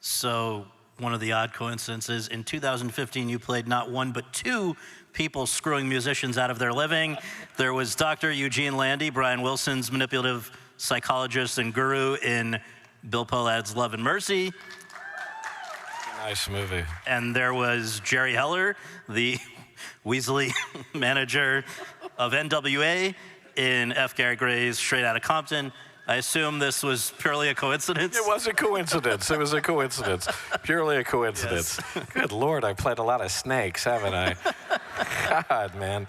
So one of the odd coincidences, in 2015, you played not one, but two people screwing musicians out of their living. There was Dr. Eugene Landy, Brian Wilson's manipulative psychologist and guru in Bill Pollad's Love and Mercy. Nice movie. And there was Jerry Heller, the Weasley manager of NWA in F. Gary Gray's Straight Outta Compton. I assume this was purely a coincidence? It was a coincidence. It was a coincidence. Purely a coincidence. Yes. Good Lord, I played a lot of snakes, haven't I? God, man.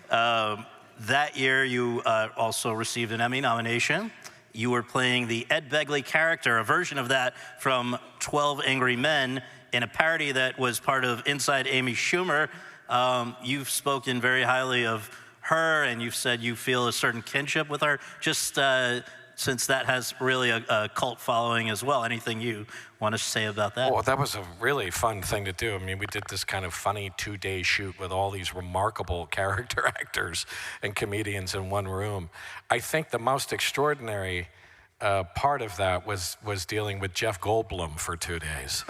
That year, you also received an Emmy nomination. You were playing the Ed Begley character, a version of that from 12 Angry Men, in a parody that was part of Inside Amy Schumer. You've spoken very highly of her, and you've said you feel a certain kinship with her. Just since that has really a cult following as well, anything you want to say about that? Well, that was a really fun thing to do. I mean, we did this kind of funny 2-day shoot with all these remarkable character actors and comedians in one room. I think the most extraordinary part of that was dealing with Jeff Goldblum for 2 days.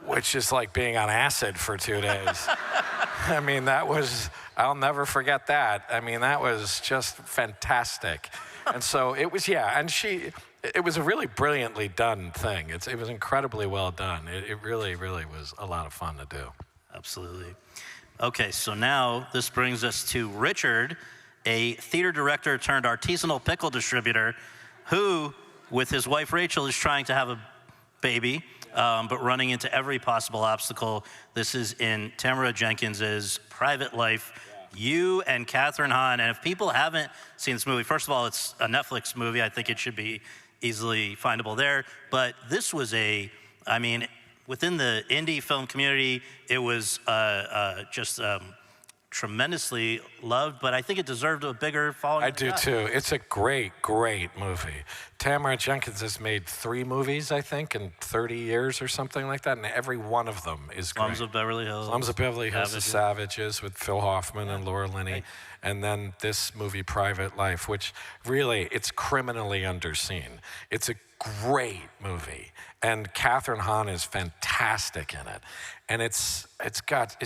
Which is like being on acid for 2 days. I mean, I'll never forget that. I mean, that was just fantastic. And so it was, yeah, and it was a really brilliantly done thing. It was incredibly well done. It really, really was a lot of fun to do. Absolutely. Okay, so now this brings us to Richard, a theater director turned artisanal pickle distributor who, with his wife Rachel, is trying to have a baby. But running into every possible obstacle. This is in Tamara Jenkins's private life. You and Kathryn Hahn, and if people haven't seen this movie, first of all, it's a Netflix movie. I think it should be easily findable there. But this was I mean, within the indie film community, it was just tremendously loved, but I think it deserved a bigger following. I do too. It's a great, great movie. Tamara Jenkins has made 3 movies, I think, in 30 years or something like that, and every one of them is great. Slums of Beverly Hills. Slums of Beverly Hills, The Savages with Phil Hoffman and Laura Linney, and then this movie, Private Life, which really, it's criminally underseen. It's a great movie, and Kathryn Hahn is fantastic in it. And it's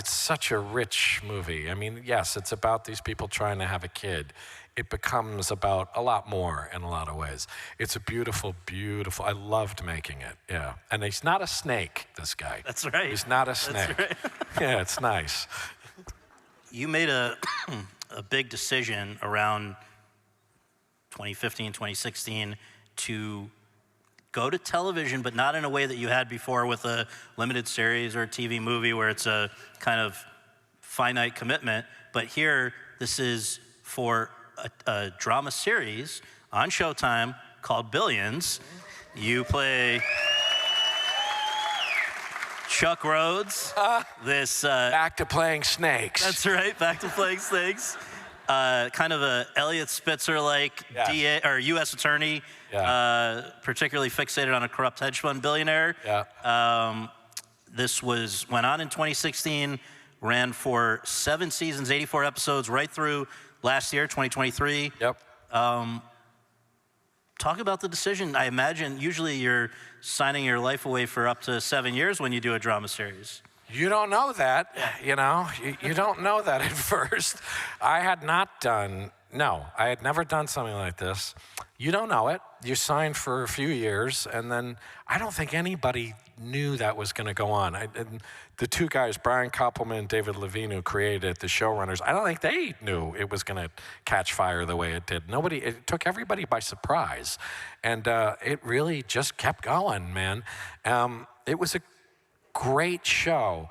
such a rich movie. I mean, yes, it's about these people trying to have a kid. It becomes about a lot more in a lot of ways. It's a beautiful, beautiful, I loved making it, yeah. And he's not a snake, this guy. That's right. He's not a snake. That's right. Yeah, it's nice. You made a big decision around 2015, 2016 to go to television, but not in a way that you had before with a limited series or a TV movie where it's a kind of finite commitment. But here, this is for a drama series on Showtime called Billions. You play Chuck Rhodes. Back to playing snakes. That's right, back to playing snakes. Kind of a Elliot Spitzer-like DA or U.S. attorney, particularly fixated on a corrupt hedge fund billionaire. Yeah. This went on in 2016, ran for 7 seasons, 84 episodes, right through last year, 2023. Yep. Talk about the decision. I imagine usually you're signing your life away for up to 7 years when you do a drama series. You don't know that, you know? You don't know that at first. I had never done something like this. You don't know it. You signed for a few years, and then I don't think anybody knew that was going to go on. And the 2 guys, Brian Koppelman and David Levine, who created it, the showrunners, I don't think they knew it was going to catch fire the way it did. It took everybody by surprise. And it really just kept going, man. It was a great show.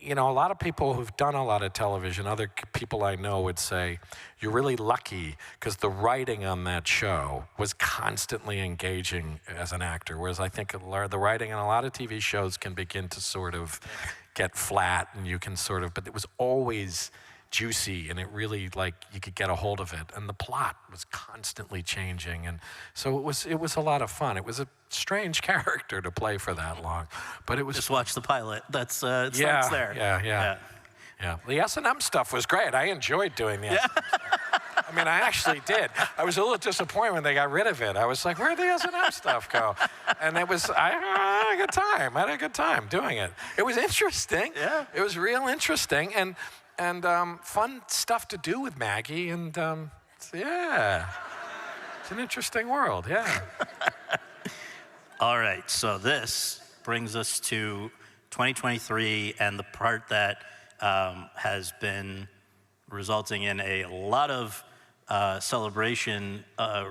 You know, a lot of people who've done a lot of television, other people I know would say, you're really lucky because the writing on that show was constantly engaging as an actor, whereas I think the writing on a lot of TV shows can begin to sort of get flat and you can sort of, but it was always juicy and it really, like, you could get a hold of it, and the plot was constantly changing, and so it was a lot of fun. It was a strange character to play for that long, but it was just watch the pilot. That's it starts there. Yeah. The S&M stuff was great. I enjoyed doing the S&M stuff. I mean, I actually did. I was a little disappointed when they got rid of it. I was like, where'd the S&M stuff go? And it was, I had a good time. I had a good time doing it. It was interesting. Yeah. It was real interesting and fun stuff to do with Maggie. And so, yeah, it's an interesting world, yeah. All right, so this brings us to 2023 and the part that has been resulting in a lot of celebration,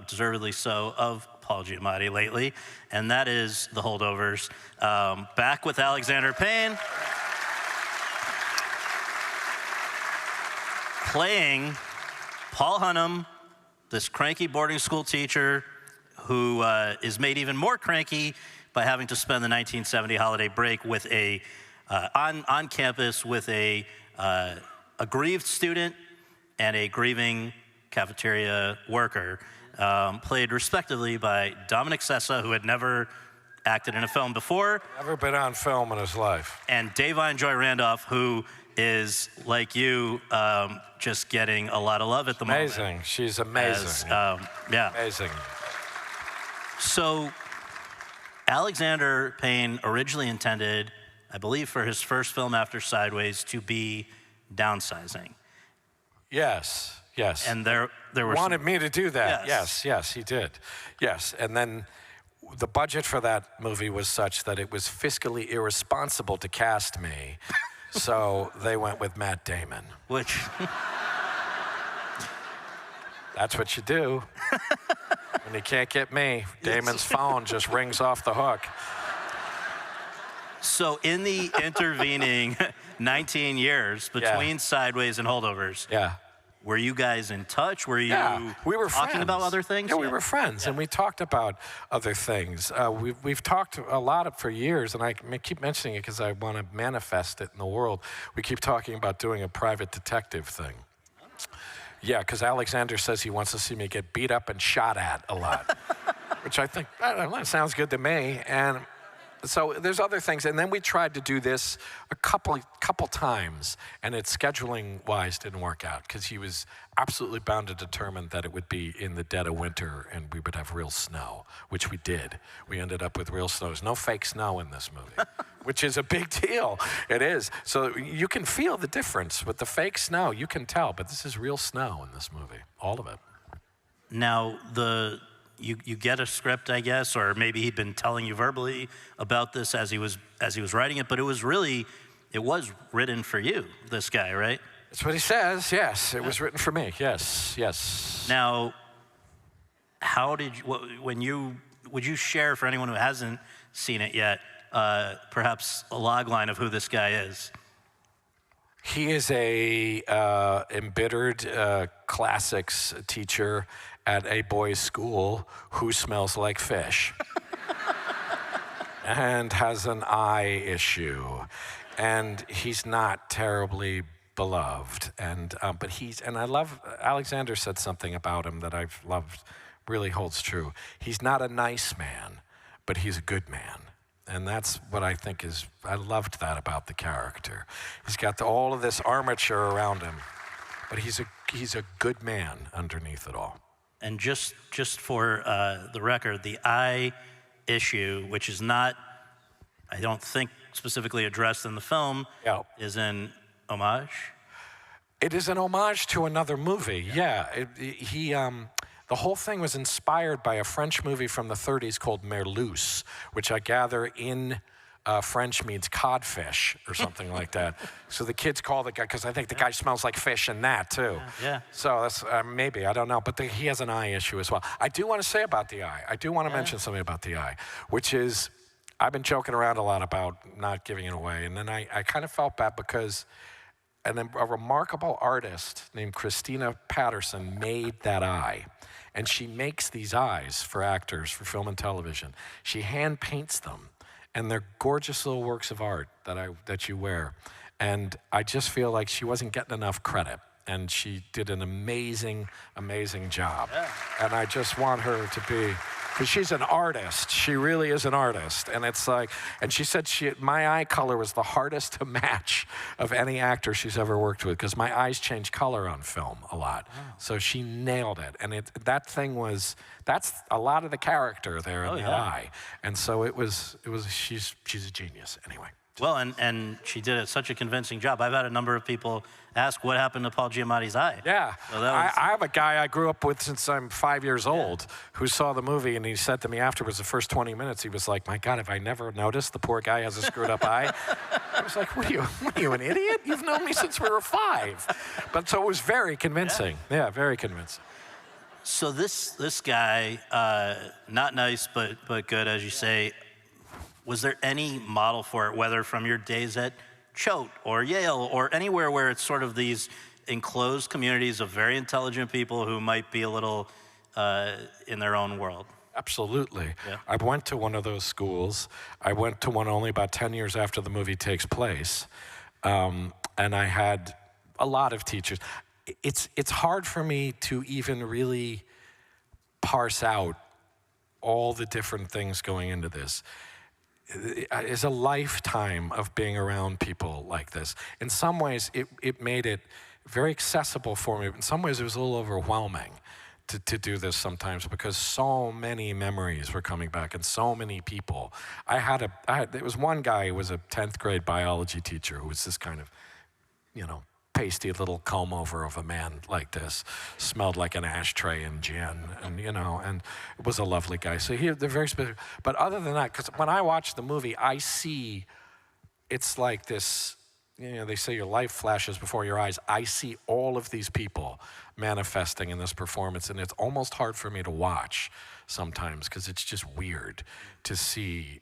deservedly so, of Paul Giamatti lately, and that is The Holdovers. Back with Alexander Payne, playing Paul Hunnam, this cranky boarding school teacher who is made even more cranky by having to spend the 1970 holiday break with on campus with a grieved student and a grieving cafeteria worker, played respectively by Dominic Sessa, who had never acted in a film before. Never been on film in his life. And Davine Joy Randolph, who is, like you, just getting a lot of love at the moment. Amazing. She's amazing. Yeah. Amazing. So Alexander Payne originally intended, I believe, for his first film after Sideways to be Downsizing. Yes, yes. And there were wanted me to do that. Yes. Yes, he did. Yes, and then the budget for that movie was such that it was fiscally irresponsible to cast me, so they went with Matt Damon. Which That's what you do. When you can't get me, Damon's phone just rings off the hook. So in the intervening 19 years between Sideways and Holdovers, were you guys in touch? Were you we were talking friends. about other things? Yeah, we were friends, and we talked about other things. We've talked a lot for years, and I keep mentioning it because I want to manifest it in the world. We keep talking about doing a private detective thing. Yeah, because Alexander says he wants to see me get beat up and shot at a lot, which I think, I don't know, that sounds good to me. And so there's other things. And then we tried to do this a couple times, and it scheduling-wise didn't work out because he was absolutely bound to determine that it would be in the dead of winter and we would have real snow, which we did. We ended up with real snow. There's no fake snow in this movie, which is a big deal. It is. So you can feel the difference. With the fake snow, you can tell, but this is real snow in this movie, all of it. Now, you get a script, I guess, or maybe he'd been telling you verbally about this as he was writing it, but it was written for you, this guy, right? That's what he says, yes. It was written for me, yes, yes. Now, how did you, would you share for anyone who hasn't seen it yet, perhaps a log line of who this guy is? He is a embittered classics teacher at a boys' school who smells like fish and has an eye issue, and he's not terribly beloved. And I love Alexander said something about him that I've loved, really holds true. He's not a nice man, but he's a good man. And that's what I think I loved that about the character. He's got all of this armature around him, but he's a good man underneath it all. And just for the record, the eye issue, which is not, I don't think, specifically addressed in the film, is an homage? It is an homage to another movie, the whole thing was inspired by a French movie from the 30s called Merluce, which I gather in French means codfish or something like that. So the kids call the guy, because I think the guy smells like fish in that too. Yeah. So that's maybe, I don't know, but he has an eye issue as well. I do want to say about the eye, I do want to mention something about the eye, which is, I've been joking around a lot about not giving it away, and then I kind of felt bad because a remarkable artist named Christina Patterson made that eye. And she makes these eyes for actors, for film and television. She hand paints them, and they're gorgeous little works of art that you wear. And I just feel like she wasn't getting enough credit, and she did an amazing, amazing job. Yeah. And I just want her to be because she's an artist. She really is an artist. And it's like, and she said my eye color was the hardest to match of any actor she's ever worked with, because my eyes change color on film a lot. Wow. So she nailed it. And that's a lot of the character there in the eye. And so she's a genius anyway. Well, and she did such a convincing job. I've had a number of people ask what happened to Paul Giamatti's eye. Yeah. So I have a guy I grew up with since I'm 5 years old who saw the movie, and he said to me afterwards, the first 20 minutes, he was like, my God, have I never noticed the poor guy has a screwed up eye? I was like, what are you, an idiot? You've known me since we were 5. But so it was very convincing. Yeah, very convincing. So this guy, not nice, but good, as you say. Was there any model for it, whether from your days at Choate or Yale or anywhere where it's sort of these enclosed communities of very intelligent people who might be a little in their own world? Absolutely. Yeah. I went to one of those schools. I went to one only about 10 years after the movie takes place. And I had a lot of teachers. It's hard for me to even really parse out all the different things going into this. It's a lifetime of being around people like this. In some ways, it made it very accessible for me. In some ways, it was a little overwhelming to do this sometimes, because so many memories were coming back and so many people. There was one guy who was a 10th grade biology teacher who was this kind of, pasty little comb over of a man like this, smelled like an ashtray and gin, and and was a lovely guy. So they're very specific. But other than that, because when I watch the movie, I see it's like this. They say your life flashes before your eyes. I see all of these people manifesting in this performance, and it's almost hard for me to watch sometimes, because it's just weird to see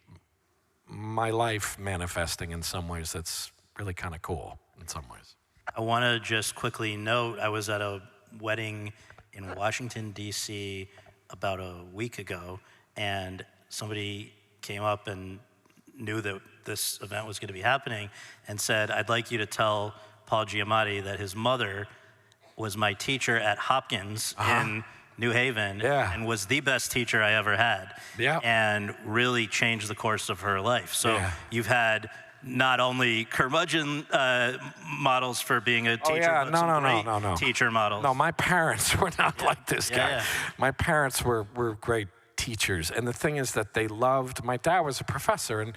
my life manifesting in some ways. That's really kind of cool in some ways. I want to just quickly note, I was at a wedding in Washington, D.C. about a week ago, and somebody came up and knew that this event was going to be happening and said, I'd like you to tell Paul Giamatti that his mother was my teacher at Hopkins in New Haven and was the best teacher I ever had and really changed the course of her life. So you've had not only curmudgeon models for being a teacher, but some great teacher models. No, my parents were not like this guy. My parents were great teachers. And the thing is that they loved, my dad was a professor, and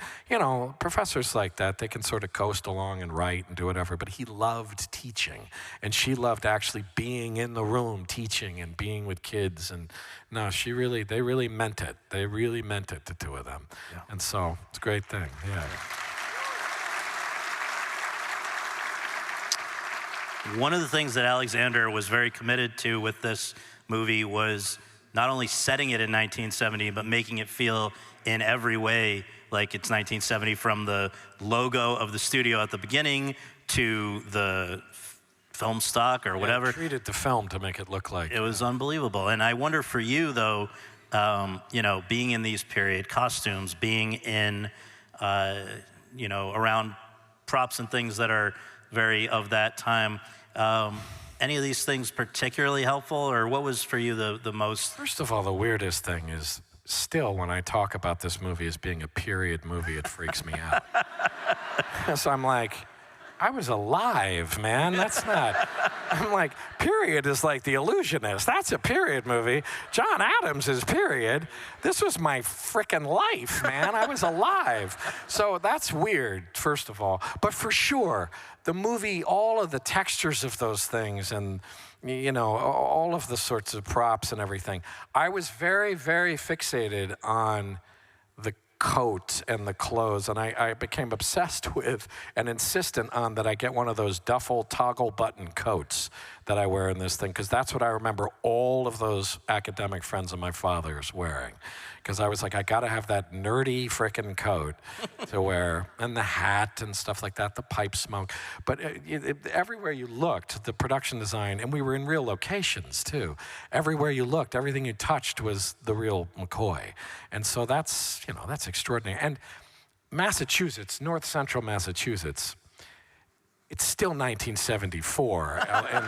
professors like that, they can sort of coast along and write and do whatever, but he loved teaching. And she loved actually being in the room teaching and being with kids. And no, they really meant it. They really meant it, the two of them. Yeah. And so it's a great thing, One of the things that Alexander was very committed to with this movie was not only setting it in 1970, but making it feel in every way like it's 1970, from the logo of the studio at the beginning to the film stock or whatever. Treated the film to make it look like. It was unbelievable. And I wonder for you, though, being in these period costumes, being in, around props and things that are very of that time, any of these things particularly helpful, or what was for you the most? First of all, the weirdest thing is still when I talk about this movie as being a period movie, it freaks me out. So I'm like, I was alive, man. That's not. I'm like, period is like The Illusionist. That's a period movie. John Adams is period. This was my frickin' life, man. I was alive. So that's weird, first of all. But for sure, the movie, all of the textures of those things and, all of the sorts of props and everything. I was very, very fixated on the coat and the clothes, and I became obsessed with and insistent on that I get one of those duffel toggle button coats that I wear in this thing, because that's what I remember all of those academic friends of my father's wearing. Because I was like, I gotta have that nerdy frickin' coat to wear, and the hat and stuff like that, the pipe smoke. But everywhere you looked, the production design, and we were in real locations too. Everywhere you looked, everything you touched was the real McCoy. And so that's extraordinary. And Massachusetts, north central Massachusetts, it's still 1974 in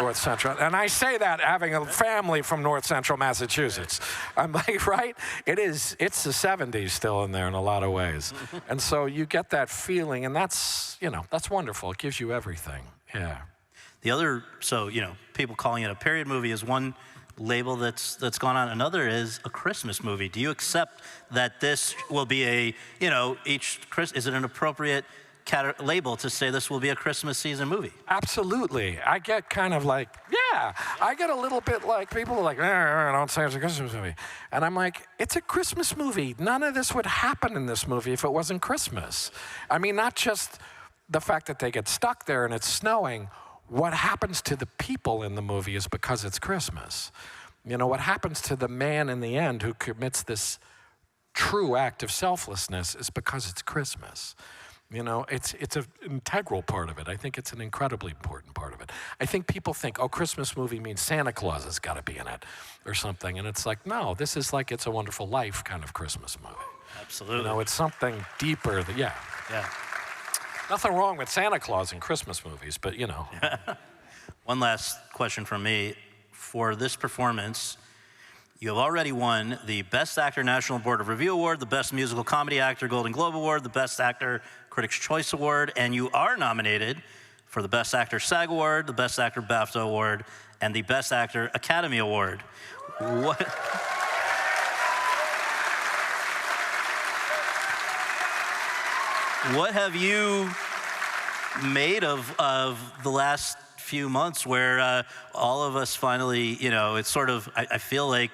North Central. And I say that having a family from North Central Massachusetts. I'm like, right? It's the 70s still in there in a lot of ways. And so you get that feeling, and that's wonderful. It gives you everything, yeah. The other, so, people calling it a period movie is one label that's gone on. Another is a Christmas movie. Do you accept that this will be is it an appropriate label to say this will be a Christmas season movie? Absolutely. I get kind of like, I get a little bit like, people are like, don't say it's a Christmas movie. And I'm like, it's a Christmas movie. None of this would happen in this movie if it wasn't Christmas. I mean, not just the fact that they get stuck there and it's snowing. What happens to the people in the movie is because it's Christmas. What happens to the man in the end who commits this true act of selflessness is because it's Christmas. It's an integral part of it. I think it's an incredibly important part of it. I think people think, Christmas movie means Santa Claus has got to be in it or something. And it's like, no, this is like It's a Wonderful Life kind of Christmas movie. Absolutely. It's something deeper. Yeah. Nothing wrong with Santa Claus in Christmas movies, but One last question from me. For this performance, you have already won the Best Actor National Board of Review Award, the Best Musical Comedy Actor Golden Globe Award, the Best Actor Critics' Choice Award, and you are nominated for the Best Actor SAG Award, the Best Actor BAFTA Award, and the Best Actor Academy Award. What have you made of the last few months where all of us finally, it's sort of, I feel like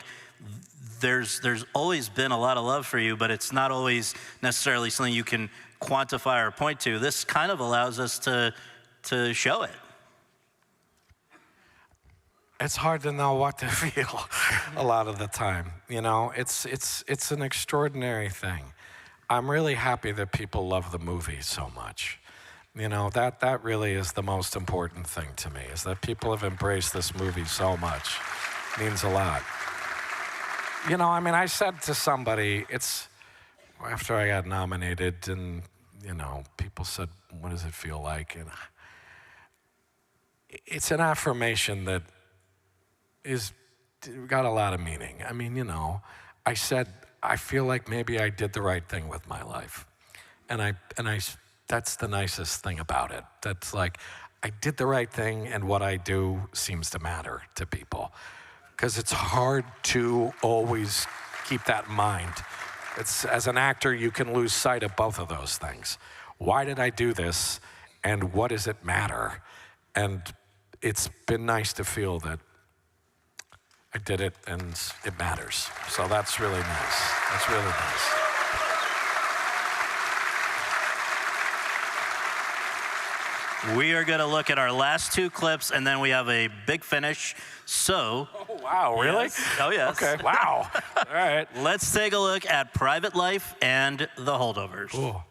there's always been a lot of love for you, but it's not always necessarily something you can quantify or point to. This kind of allows us to show it. It's hard to know what to feel a lot of the time. It's an extraordinary thing. I'm really happy that people love the movie so much. That really is the most important thing to me, is that people have embraced this movie so much. It means a lot. I said to somebody, after I got nominated, and, people said, what does it feel like? And it's an affirmation that got a lot of meaning. I said, I feel like maybe I did the right thing with my life. And that's the nicest thing about it. That's like, I did the right thing, and what I do seems to matter to people. Because it's hard to always keep that in mind. As an actor, you can lose sight of both of those things. Why did I do this, and what does it matter? And it's been nice to feel that I did it, and it matters. So that's really nice. That's really nice. We are going to look at our last two clips, and then we have a big finish. So. Oh, wow, really? Yes. Oh, yes. Okay, wow. All right. Let's take a look at Private Life and The Holdovers. Cool.